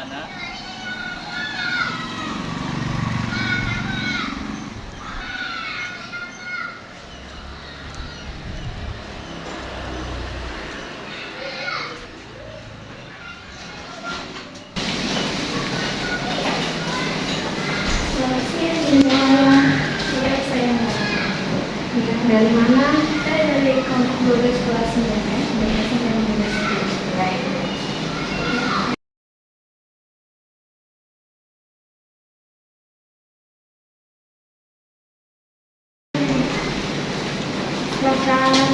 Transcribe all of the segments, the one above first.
bagaimana? Selamat siang semua. Ya, saya dari mana? Saya dari kelompok 12 kelas 9 dan saya dari silakan.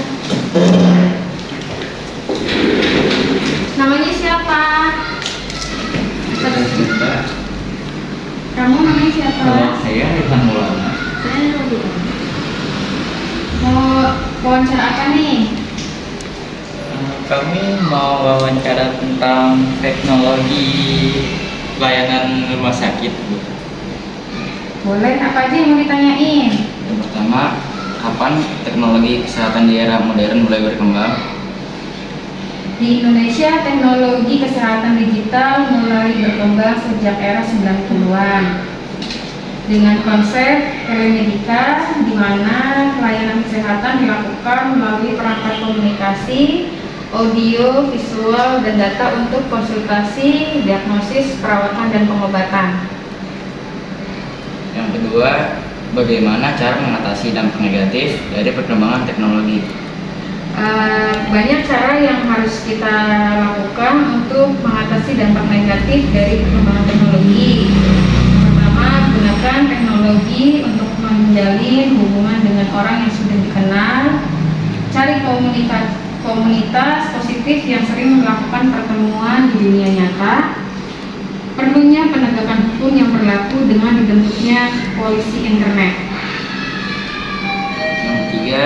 Namanya siapa? Kamu namanya siapa? Kalau saya Irfan Maulana. Saya Nurul. Mau wawancara apa nih? Kami mau wawancara tentang teknologi layanan rumah sakit, Bu. Boleh, apa aja yang mau ditanyain? Yang pertama, kapan teknologi kesehatan di era modern mulai berkembang? Di Indonesia, teknologi kesehatan digital mulai berkembang sejak era 90-an dengan konsep telemedika di mana pelayanan kesehatan dilakukan melalui perangkat komunikasi, audio, visual, dan data untuk konsultasi, diagnosis, perawatan, dan pengobatan. Yang kedua, bagaimana cara mengatasi dampak negatif dari perkembangan teknologi? Banyak cara yang harus kita lakukan untuk mengatasi dampak negatif dari perkembangan teknologi. Pertama, gunakan teknologi untuk menjalin hubungan dengan orang yang sudah dikenal. Cari komunitas positif yang sering melakukan pertemuan di dunia nyata. Perlunya penegakan hukum yang berlaku dengan dibentuknya polisi internet. Yang ketiga,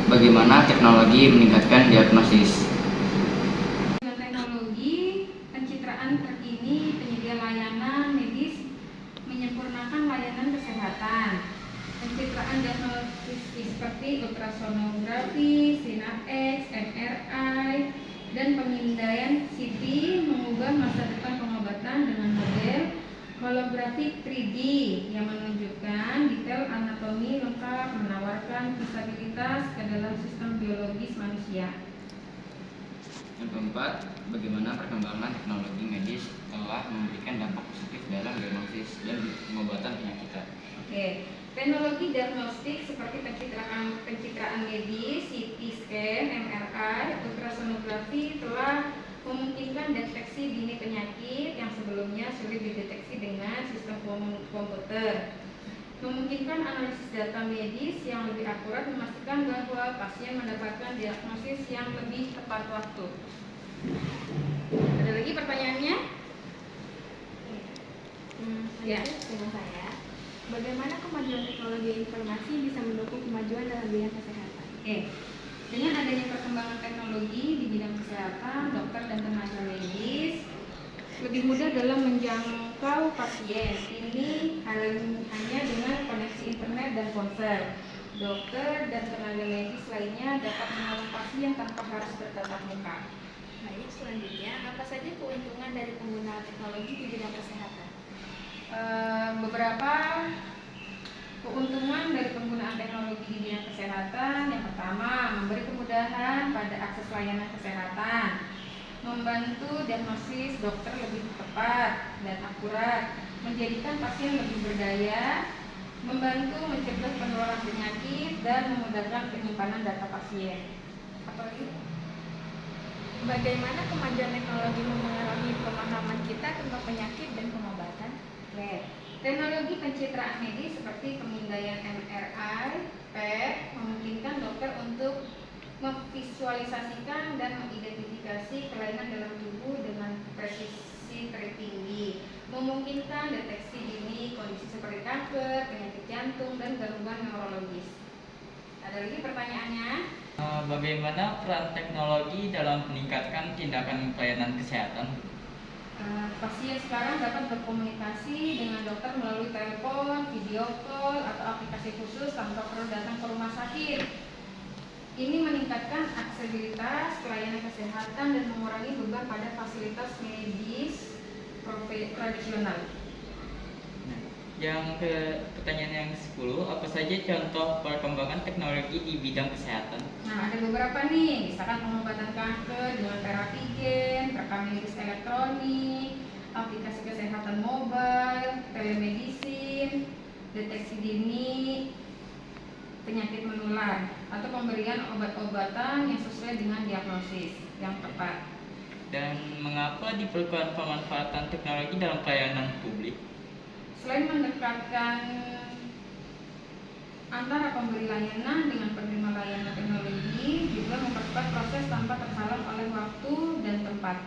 bagaimana teknologi meningkatkan diagnosis? Dengan teknologi, pencitraan terkini penyedia layanan medis menyempurnakan layanan kesehatan. Pencitraan diagnostis seperti ultrasonografi, sinar X, MRI, dan pemindaian CT mengubah masa depan pengobatan dengan model holografi 3D yang menunjukkan detail anatomi lengkap, menawarkan visabilitas ke dalam sistem biologis manusia. Yang keempat, bagaimana perkembangan teknologi medis telah memberikan dampak positif dalam diagnosis dan pengobatan penyakit? Oke, teknologi diagnostik seperti pencitraan medis, CT scan, MRI, ultrasonografi telah memungkinkan deteksi dini penyakit yang sebelumnya sulit dideteksi dengan sistem komputer. Memungkinkan analisis data medis yang lebih akurat, memastikan bahwa pasien mendapatkan diagnosis yang lebih tepat waktu. Ada lagi pertanyaannya? Ya. Dengan saya, bagaimana kemajuan teknologi informasi bisa mendukung kemajuan dalam bidang kesehatan? Dengan adanya perkembangan teknologi di bidang kesehatan, dokter dan tenaga medis lebih mudah dalam menjangkau pasien. Ini hanya dengan koneksi internet dan ponsel. Dokter dan tenaga medis lainnya dapat menolong pasien tanpa harus bertatap muka. Baik, selanjutnya, apa saja keuntungan dari penggunaan teknologi di bidang kesehatan? Beberapa keuntungan dari penggunaan teknologi di bidang kesehatan. Yang pertama, memberi kemudahan pada akses layanan kesehatan, membantu diagnosis dokter lebih tepat dan akurat, menjadikan pasien lebih berdaya, membantu mencegah penularan penyakit, dan memudahkan penyimpanan data pasien. Apalagi? Bagaimana kemajuan teknologi mempengaruhi pemahaman kita tentang penyakit dan pengobatan? Teknologi pencitraan medis seperti pemindaian MRI, PET memungkinkan dokter untuk memvisualisasikan dan mengidentifikasi kelainan dalam tubuh dengan presisi tertinggi, memungkinkan deteksi dini kondisi seperti kanker, penyakit jantung, dan gangguan neurologis. Ada lagi pertanyaannya? Bagaimana peran teknologi dalam meningkatkan tindakan pelayanan kesehatan? Pasien sekarang dapat berkomunikasi dengan dokter melalui telepon, video call, atau aplikasi khusus tanpa perlu datang ke rumah sakit. Ini meningkatkan aksesibilitas pelayanan kesehatan dan mengurangi beban pada fasilitas medis tradisional. Nah, yang ke pertanyaan yang 10, apa saja contoh perkembangan teknologi di bidang kesehatan? Nah, ada beberapa nih, misalkan pengobatan kanker dengan terapi gen, rekam medis elektronik, aplikasi kesehatan mobile, telemedicine, deteksi dini penyakit menular, atau pemberian obat-obatan yang sesuai dengan diagnosis yang tepat. Dan mengapa diperlukan pemanfaatan teknologi dalam pelayanan publik? Selain mendekatkan antara pemberi layanan dengan penerima layanan teknologi, juga mempercepat proses tanpa terhalang oleh waktu dan tempat.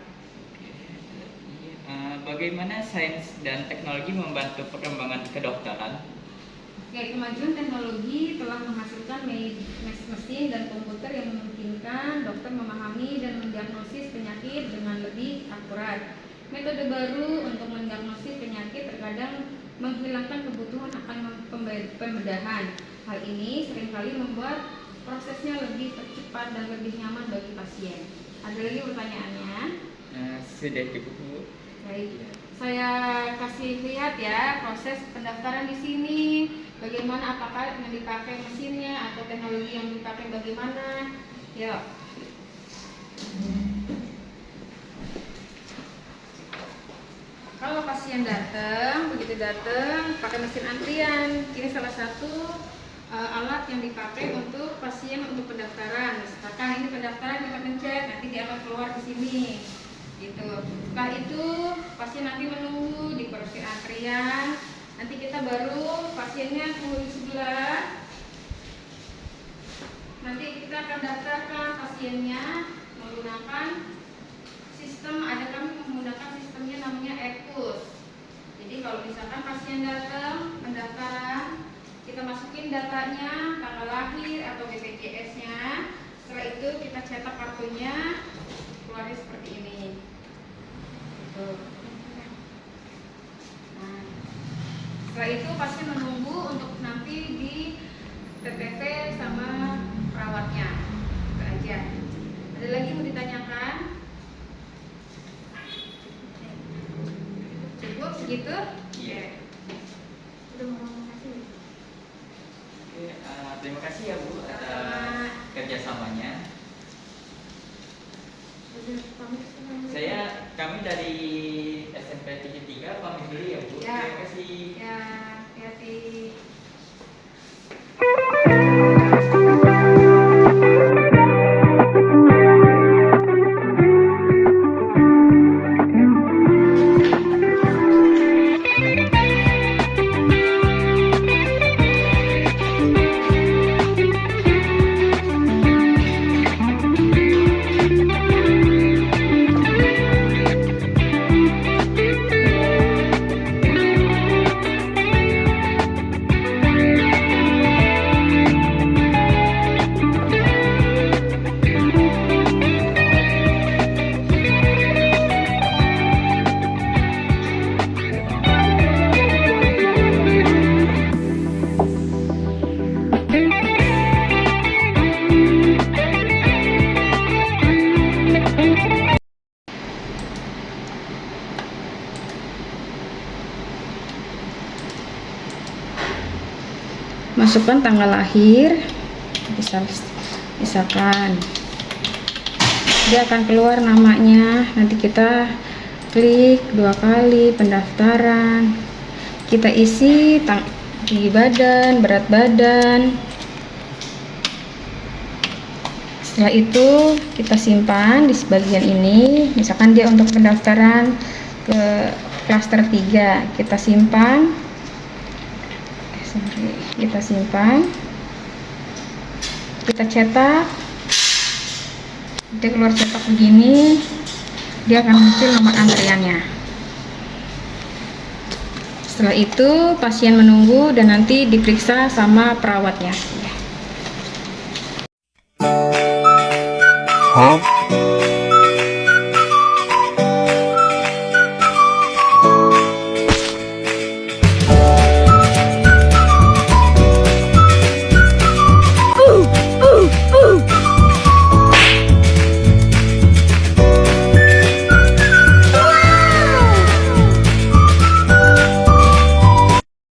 Bagaimana sains dan teknologi membantu perkembangan kedokteran? Kemajuan teknologi telah menghasilkan mesin dan komputer yang memungkinkan dokter memahami dan mendiagnosis penyakit dengan lebih akurat. Metode baru untuk mendiagnosis penyakit terkadang menghilangkan kebutuhan akan pembedahan. Hal ini seringkali membuat prosesnya lebih cepat dan lebih nyaman bagi pasien. Ada lagi pertanyaannya? Sudah cukup, Bu. Baik, saya kasih lihat ya proses pendaftaran di sini. Bagaimana, apakah yang dipakai mesinnya atau teknologi yang dipakai bagaimana? Yuk. Kalau pasien datang, begitu datang pakai mesin antrian. Ini salah satu alat yang dipakai untuk pasien untuk pendaftaran. Misalkan ini pendaftaran, kita pencet, nanti dia akan keluar ke sini. Gitu. Setelah itu pasien nanti menunggu di kursi antrian. Nanti kita baru pasiennya tunggu di sebelah. Nanti kita akan daftarkan pasiennya menggunakan sistem, ada kami menggunakan sistemnya namanya EPUS. Jadi kalau misalkan pasien datang pendaftaran, kita masukin datanya, tanggal lahir atau BPJS-nya. Setelah itu kita cetak kartunya, keluarnya seperti ini. Nah, setelah itu pasien menunggu untuk nanti di TTP sama perawatnya. Itu aja. Ada lagi mau ditanyakan? Cukup segitu? Iya. Udah mau kasih. Oke, terima kasih ya Bu atas kerjasamanya. Kami dari SMP 73 pamit dulu ya Bu. Ya. Terima kasih. Ya, hati-hati. Masukkan tanggal lahir, misalkan dia akan keluar namanya. Nanti kita klik 2 kali pendaftaran, kita isi tinggi badan, berat badan. Setelah itu kita simpan di bagian ini. Misalkan dia untuk pendaftaran ke klaster 3, kita simpan. Kita simpan, kita cetak, dia keluar cetak begini, dia akan muncul nomor antriannya. Setelah itu pasien menunggu dan nanti diperiksa sama perawatnya. Huh?